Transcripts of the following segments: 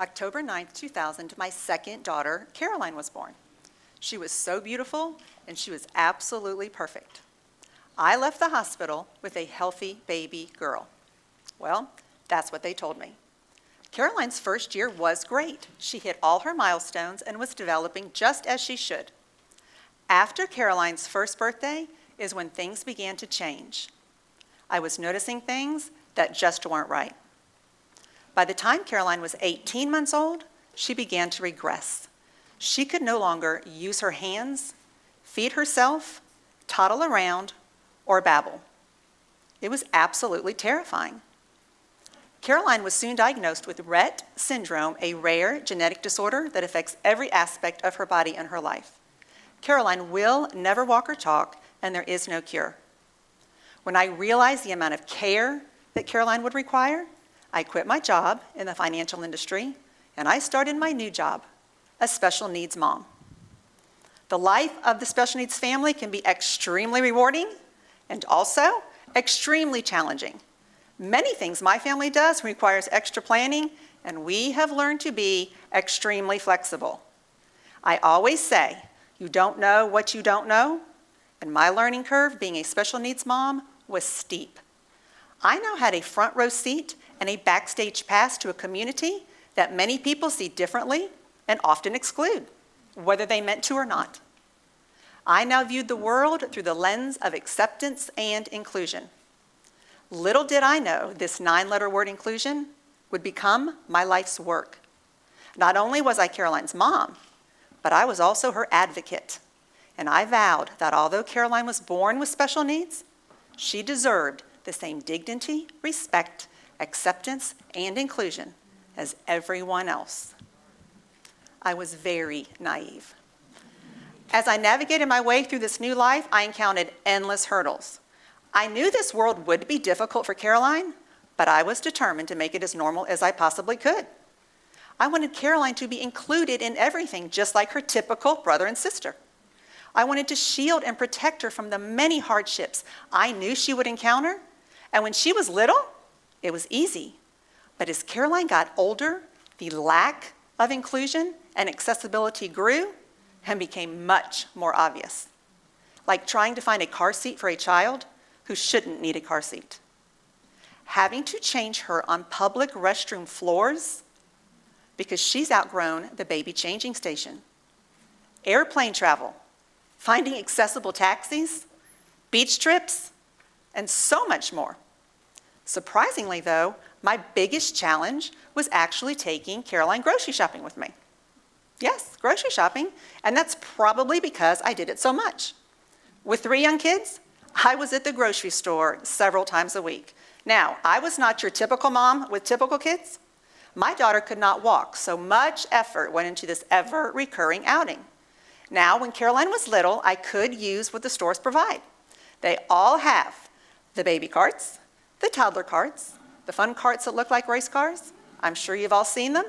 October 9th, 2000, my second daughter, Caroline, was born. She was so beautiful, and she was absolutely perfect. I left the hospital with a healthy baby girl. Well, that's what they told me. Caroline's first year was great. She hit all her milestones and was developing just as she should. After Caroline's first birthday is when things began to change. I was noticing things that just weren't right. By the time Caroline was 18 months old, she began to regress. She could no longer use her hands, feed herself, toddle around, or babble. It was absolutely terrifying. Caroline was soon diagnosed with Rett syndrome, a rare genetic disorder that affects every aspect of her body and her life. Caroline will never walk or talk, and there is no cure. When I realized the amount of care that Caroline would require, I quit my job in the financial industry, and I started my new job, a special needs mom. The life of the special needs family can be extremely rewarding and also extremely challenging. Many things my family does requires extra planning, and we have learned to be extremely flexible. I always say, you don't know what you don't know, and my learning curve being a special needs mom was steep. I now had a front row seat and a backstage pass to a community that many people see differently and often exclude, whether they meant to or not. I now viewed the world through the lens of acceptance and inclusion. Little did I know this 9-letter word inclusion would become my life's work. Not only was I Caroline's mom, but I was also her advocate. And I vowed that although Caroline was born with special needs, she deserved the same dignity, respect, acceptance, and inclusion as everyone else. I was very naive. As I navigated my way through this new life, I encountered endless hurdles. I knew this world would be difficult for Caroline, but I was determined to make it as normal as I possibly could. I wanted Caroline to be included in everything, just like her typical brother and sister. I wanted to shield and protect her from the many hardships I knew she would encounter. And when she was little, it was easy. But as Caroline got older, the lack of inclusion and accessibility grew and became much more obvious. Like trying to find a car seat for a child who shouldn't need a car seat. Having to change her on public restroom floors because she's outgrown the baby changing station. Airplane travel, finding accessible taxis, beach trips, and so much more. Surprisingly though, my biggest challenge was actually taking Caroline grocery shopping with me. Yes, grocery shopping, and that's probably because I did it so much. With 3 young kids, I was at the grocery store several times a week. Now, I was not your typical mom with typical kids. My daughter could not walk, so much effort went into this ever-recurring outing. Now, when Caroline was little, I could use what the stores provide. They all have the baby carts, the toddler carts, the fun carts that look like race cars. I'm sure you've all seen them.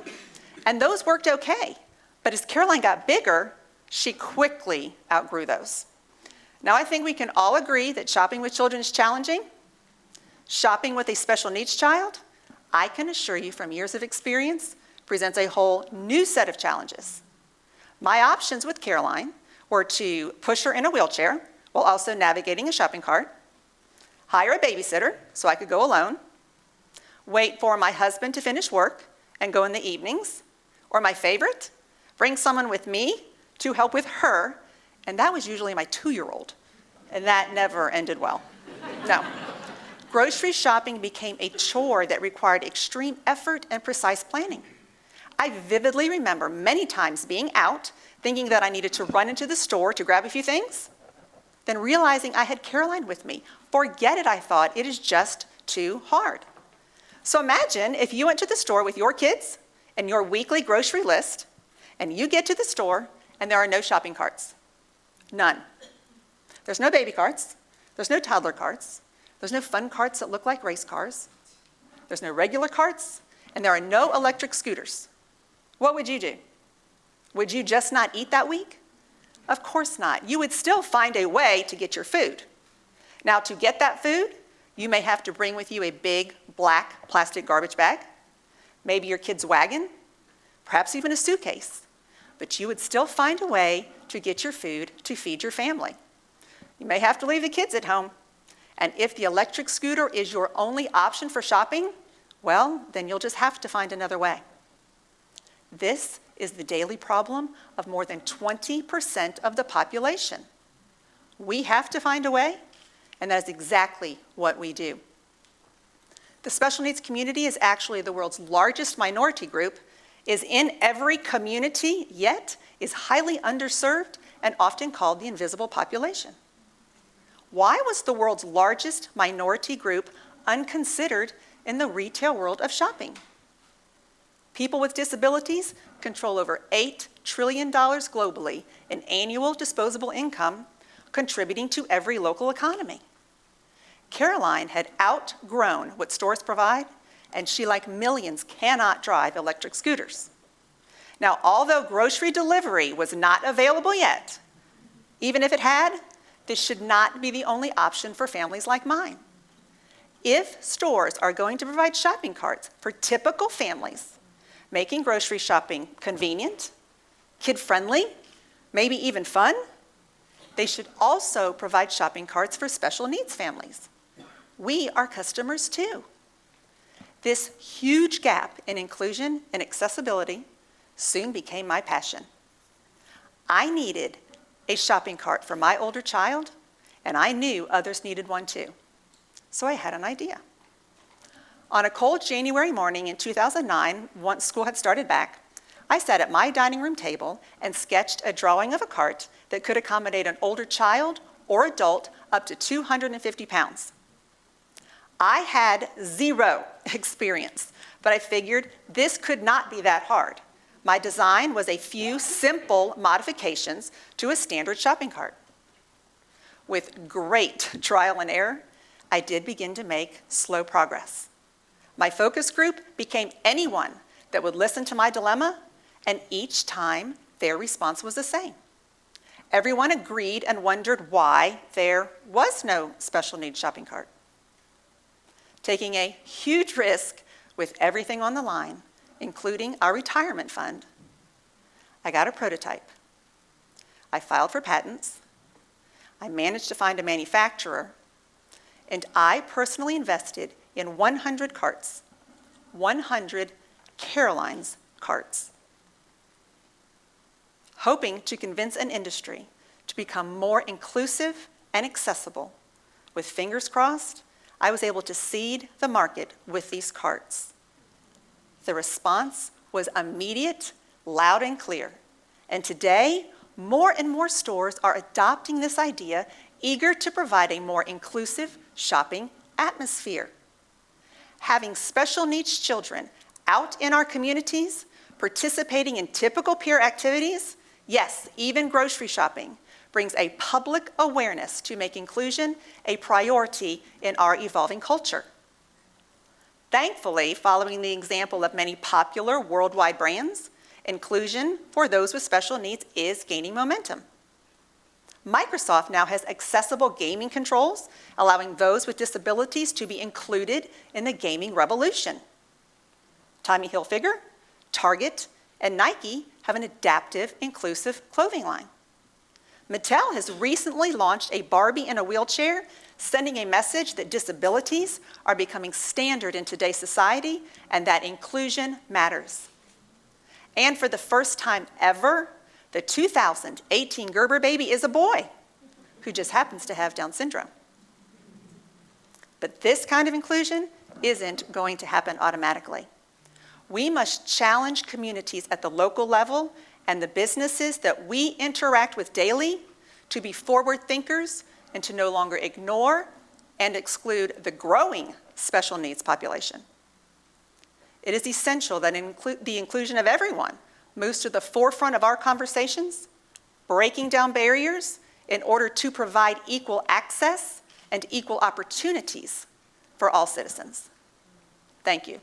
And those worked okay. But as Caroline got bigger, she quickly outgrew those. Now, I think we can all agree that shopping with children is challenging. Shopping with a special needs child, I can assure you from years of experience, presents a whole new set of challenges. My options with Caroline were to push her in a wheelchair while also navigating a shopping cart, hire a babysitter so I could go alone, wait for my husband to finish work and go in the evenings, or my favorite, bring someone with me to help with her, and that was usually my 2-year-old, and that never ended well. No. Grocery shopping became a chore that required extreme effort and precise planning. I vividly remember many times being out, thinking that I needed to run into the store to grab a few things, then realizing I had Caroline with me. Forget it, I thought, it is just too hard. So imagine if you went to the store with your kids and your weekly grocery list, and you get to the store and there are no shopping carts. None. There's no baby carts. There's no toddler carts. There's no fun carts that look like race cars. There's no regular carts, and there are no electric scooters. What would you do? Would you just not eat that week? Of course not. You would still find a way to get your food. Now, to get that food, you may have to bring with you a big black plastic garbage bag, maybe your kid's wagon, perhaps even a suitcase, but you would still find a way to get your food to feed your family. You may have to leave the kids at home, and if the electric scooter is your only option for shopping, well, then you'll just have to find another way. This is the daily problem of more than 20% of the population. We have to find a way, and that is exactly what we do. The special needs community is actually the world's largest minority group, is in every community, yet is highly underserved and often called the invisible population. Why was the world's largest minority group unconsidered in the retail world of shopping? People with disabilities control over $8 trillion globally in annual disposable income, contributing to every local economy. Caroline had outgrown what stores provide, and she, like millions, cannot drive electric scooters. Now, although grocery delivery was not available yet, even if it had, this should not be the only option for families like mine. If stores are going to provide shopping carts for typical families, making grocery shopping convenient, kid-friendly, maybe even fun, they should also provide shopping carts for special needs families. We are customers too. This huge gap in inclusion and accessibility soon became my passion. I needed a shopping cart for my older child, and I knew others needed one too. So I had an idea. On a cold January morning in 2009, once school had started back, I sat at my dining room table and sketched a drawing of a cart that could accommodate an older child or adult up to 250 pounds. I had zero experience, but I figured this could not be that hard. My design was a few simple modifications to a standard shopping cart. With great trial and error, I did begin to make slow progress. My focus group became anyone that would listen to my dilemma, and each time their response was the same. Everyone agreed and wondered why there was no special needs shopping cart. Taking a huge risk with everything on the line, including our retirement fund, I got a prototype. I filed for patents. I managed to find a manufacturer, and I personally invested in 100 carts, 100 Caroline's carts, hoping to convince an industry to become more inclusive and accessible. With fingers crossed, I was able to seed the market with these carts. The response was immediate, loud, and clear. And today, more and more stores are adopting this idea, eager to provide a more inclusive shopping atmosphere. Having special needs children out in our communities, participating in typical peer activities, yes, even grocery shopping, brings a public awareness to make inclusion a priority in our evolving culture. Thankfully, following the example of many popular worldwide brands, inclusion for those with special needs is gaining momentum. Microsoft now has accessible gaming controls, allowing those with disabilities to be included in the gaming revolution. Tommy Hilfiger, Target, and Nike have an adaptive, inclusive clothing line. Mattel has recently launched a Barbie in a wheelchair, sending a message that disabilities are becoming standard in today's society and that inclusion matters. And for the first time ever, the 2018 Gerber baby is a boy who just happens to have Down syndrome. But this kind of inclusion isn't going to happen automatically. We must challenge communities at the local level and the businesses that we interact with daily to be forward thinkers and to no longer ignore and exclude the growing special needs population. It is essential that the inclusion of everyone moves to the forefront of our conversations, breaking down barriers in order to provide equal access and equal opportunities for all citizens. Thank you.